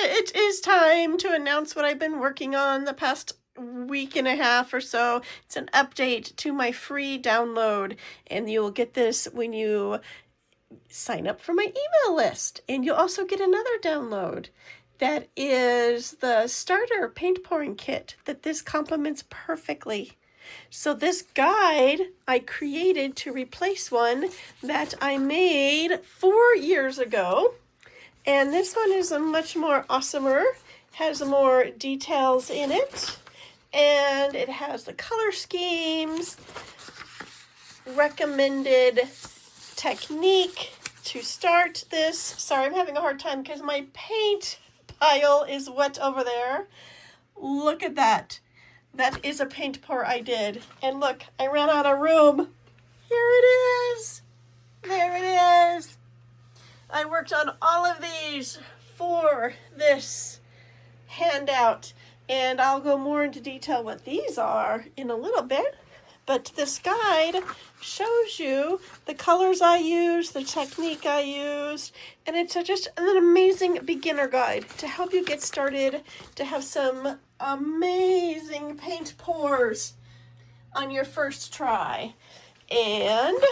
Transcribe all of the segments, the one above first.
it is time to announce what I've been working on the past week and a half or so. It's an update to my free download, and you'll get this when you sign up for my email list. And you'll also get another download that is the starter paint pouring kit that this complements perfectly. So this guide I created to replace one that I made 4 years ago. And this one is a much more awesomer, has more details in it, and it has the color schemes, recommended technique to start this. Sorry, I'm having a hard time because my paint pile is wet over there. Look at that. That is a paint pour I did. And look, I ran out of room. Here it is. There it is. I worked on all of these for this handout, and I'll go more into detail what these are in a little bit. But this guide shows you the colors I used, the technique I used, and it's just an amazing beginner guide to help you get started, to have some amazing paint pours on your first try. And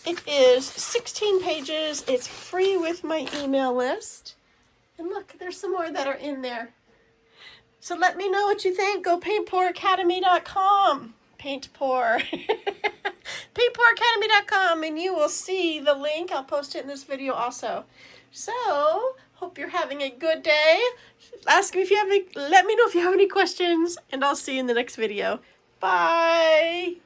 it is 16 pages. It's free with my email list. And look, there's some more that are in there. So let me know what you think. Go paintpouracademy.com. Paint pour. paintpouracademy.com, and you will see the link. I'll post it in this video also. So, hope you're having a good day. Let me know if you have any questions, and I'll see you in the next video. Bye.